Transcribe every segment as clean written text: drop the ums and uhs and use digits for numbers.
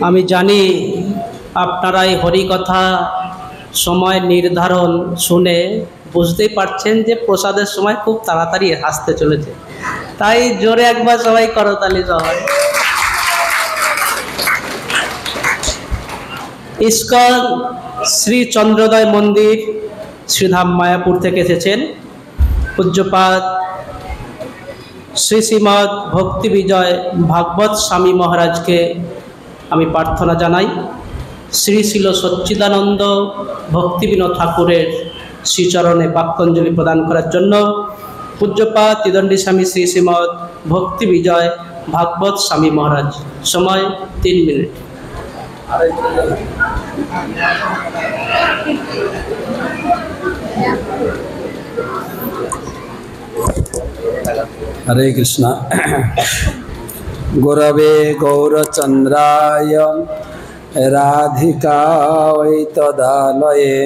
আমি জানি আপনারা এই হরিকথা সময় নির্ধারণ শুনে বুঝতেই পারছেন যে প্রসাদের সময় খুব তাড়াতাড়ি আসতে চলেছে, তাই জোরে একবার সবাই করতালি সবাই। ইস্কন শ্রী চন্দ্রোদয় মন্দির শ্রীধাম মায়াপুর থেকে এসেছেন পূজ্যপাদ শ্রী শ্রীমৎ ভক্তি বিজয় ভাগবত স্বামী মহারাজকে আমি প্রার্থনা জানাই শ্রী শিল সচ্চিদানন্দ ভক্তিবিনোদ ঠাকুরের শ্রীচরণে বাক্যাঞ্জলি প্রদান করার জন্য। পূজ্যপাদ ত্রিদণ্ডী স্বামী শ্রী শ্রীমৎ ভক্তি বিজয় ভাগবত স্বামী মহারাজ। সময় 3 মিনিট। हरे कृष्णा। गुरवे गौरचंद्राय राधिकायै तदालये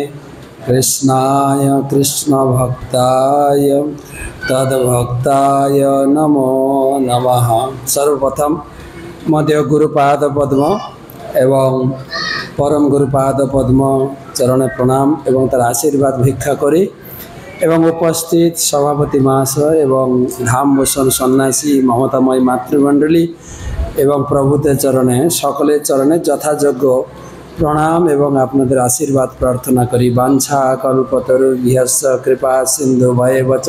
कृष्णाय कृष्णभक्ताय तद्भक्ताय नमो नमः। सर्वप्रथम मध्य गुरुपाद पद्म एवं परम गुरुपाद पद्म चरण प्रणाम एवं तार आशीर्वाद भिक्षा करी एवं उपस्थित सभापति महाशय एवं धामभूषण सन्यासी ममतामयी मातृमंडली एवं प्रभुते चरणे सकले चरणे यथायोग्य प्रणाम एवं आपनादेर आशीर्वाद प्रार्थना करी। वांछा कल्पतरुभ्यश्च कृपा सिंधु भयेवच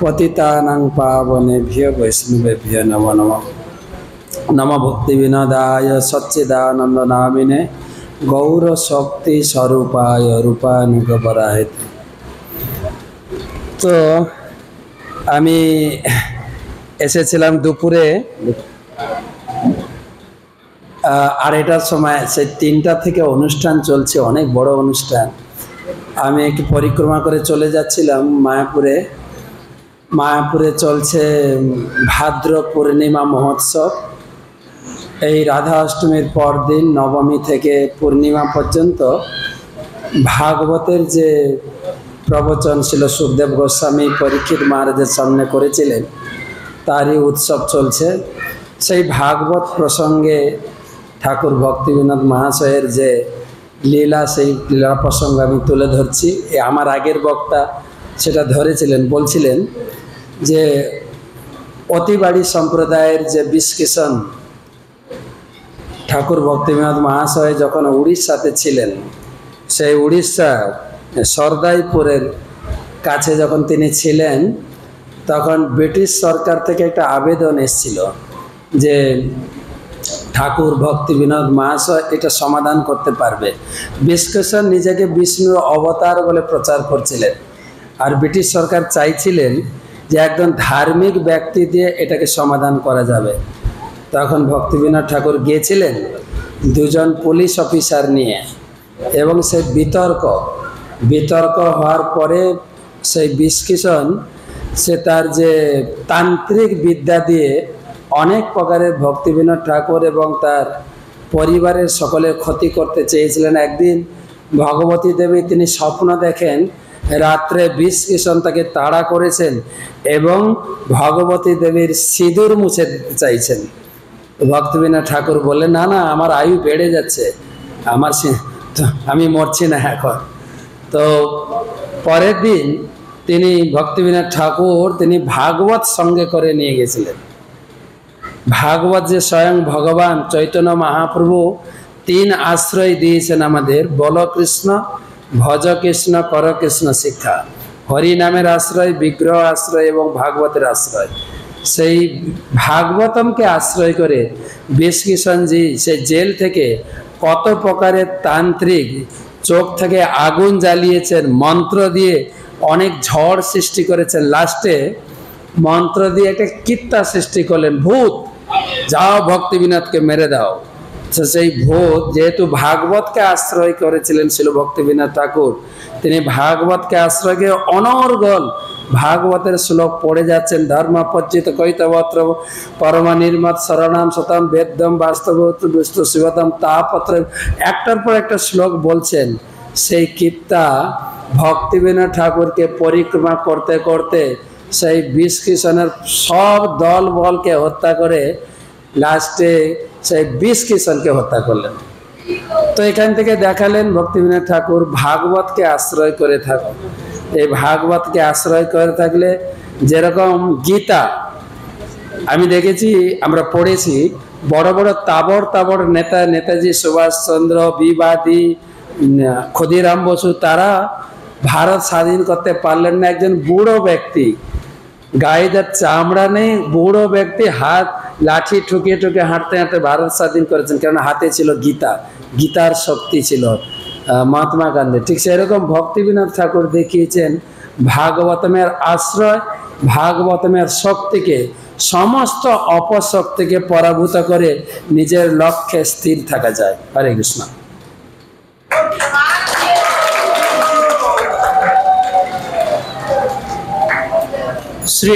पतितानां पावनेभ्यो वैष्णवेभ्यो नमो नमः। नमो भक्ति विनोदाय सच्चिदानंद नामिने गौर शक्ति स्वरूपाय रूपानुगपराय। तो আমি এসেছিলাম দুপুরে 2:30টার সময়, সেই 3টা থেকে অনুষ্ঠান চলছে, অনেক বড় অনুষ্ঠান। আমি একটু পরিক্রমা করে চলে যাচ্ছিলাম মায়াপুরে। মায়াপুরে চলছে ভাদ্র পূর্ণিমা মহোৎসব। এই রাধা অষ্টমীর পর দিন নবমী থেকে পূর্ণিমা পর্যন্ত ভাগবতের যে প্রবচন ছিল সুখদেব গোস্বামী পরীক্ষিত মহারাজের সামনে করেছিলেন, তারই উৎসব চলছে। সেই ভাগবত প্রসঙ্গে ঠাকুর ভক্তিবিনোদ মহাশয়ের যে লীলা, সেই লীলা প্রসঙ্গ আমি তুলে ধরছি। আমার আগের বক্তা সেটা ধরেছিলেন, বলছিলেন যে অতিবাড়ি সম্প্রদায়ের যে বিষ্কিষণ ঠাকুর ভক্তিবিনোদ মহাশয় যখন উড়িষ্যাতে ছিলেন, সেই উড়িষ্যা সরদাইপুরের কাছে যখন তিনি ছিলেন, তখন ব্রিটিশ সরকার থেকে একটা আবেদন এসেছিল যে ঠাকুর ভক্তিবিনোদ মহাশয় এটা সমাধান করতে পারবে। বিষ্কিষণ নিজেকে বিষ্ণুর অবতার বলে প্রচার করছিলেন, আর ব্রিটিশ সরকার চাইছিলেন যে একজন ধার্মিক ব্যক্তি দিয়ে এটাকে সমাধান করা যাবে। তখন ভক্তিবিনোদ ঠাকুর গিয়েছিলেন 2জন পুলিশ অফিসার নিয়ে, এবং সেই বিতর্ক হওয়ার পরে সেই বিষ্কিষণ সে তার যে তান্ত্রিক বিদ্যা দিয়ে অনেক প্রকারের ভক্তিবিনোদ ঠাকুর এবং তার পরিবারের সকলের ক্ষতি করতে চেয়েছিলেন। একদিন ভগবতী দেবী তিনি স্বপ্ন দেখেন, রাত্রে বিষ্কিষণ তাকে তাড়া করেছেন এবং ভগবতী দেবীর সিঁদুর মুছে দিতে চাইছেন। ভক্তিবিনোদ ঠাকুর বললেন, না না, আমার আয়ু বেড়ে যাচ্ছে, আমি মরছি না এখন। তো পরের দিন তিনি ভক্তিবিনোদ ঠাকুর তিনি ভাগবত সঙ্গে করে নিয়ে গেছিলেন। ভাগবত যে স্বয়ং ভগবান চৈতন্য মহাপ্রভু 3 আশ্রয় দিয়েছেন আমাদের, বল কৃষ্ণ, ভজ কৃষ্ণ, কর কৃষ্ণ শিক্ষা। হরি নামের আশ্রয়, বিগ্রহ আশ্রয় এবং ভাগবতের আশ্রয়। সেই ভাগবতমকে আশ্রয় করে বিষ্কিষণজি সেই জেল থেকে কত প্রকারের তান্ত্রিক চোখ থেকে আগুন জ্বালিয়েছেন, মন্ত্র দিয়ে অনেক ঝড় সৃষ্টি করেছেন। লাস্টে মন্ত্র দিয়ে একটা কিত্তা সৃষ্টি করলেন, ভূত যাও ভক্তিবিনোদকে মেরে দাও। সেই ভূত যেহেতু ভাগবতকে আশ্রয় করেছিলেন শিল ভক্তিবিনোদ ঠাকুর, তিনি ভাগবতকে আশ্রয় করে অনর্গল ভাগবতের শ্লোক পড়ে যাচ্ছেন। ধর্মপজ্জিত কৈতবত্র পরমা নির্মত শরণাম শতম বেদম বাস্তব বিষ্ণু শিবতম তাপত্র, একটার পর একটা শ্লোক বলছেন। সেই কিত্তা ভক্তিবিনোদ ঠাকুরকে পরিক্রমা করতে করতে সেই বিষ্কিষণের সব দল বলকে হত্যা করে লাস্টে সেই 20 কিষণকে হত্যা করলেন। তো এখান থেকে দেখালেন ভক্তিবিনোদ ঠাকুর ভাগবতকে আশ্রয় করে থাকো। এই ভাগবতকে আশ্রয় করে থাকলে, যেরকম গীতা আমি দেখেছি, আমরা পড়েছি, বড় বড় তাবড় নেতা, নেতাজি সুভাষচন্দ্র, বিবাদী, ক্ষুদিরাম বসু, তারা ভারত স্বাধীন করতে পারলেন না। একজন বুড়ো ব্যক্তি, গায়ে যার চামড়া নেই, বুড়ো ব্যক্তি হাত লাঠি ঠুকিয়ে ঠুকিয়ে হাঁটতে হাঁটতে ভারত স্বাধীন করেছেন, কারণ হাতে ছিল গীতা, গীতার শক্তি ছিল মহাত্মা গান্ধী। ঠিক সেরকম ভক্তিবিনোদ ঠাকুর দেখিয়েছেন ভাগবতমের আশ্রয়, ভাগবতমের শক্তিকে, সমস্ত অপশক্তিকে পরাভূত করে নিজের লক্ষ্যে স্থির থাকা যায়। হরে কৃষ্ণ। শ্রী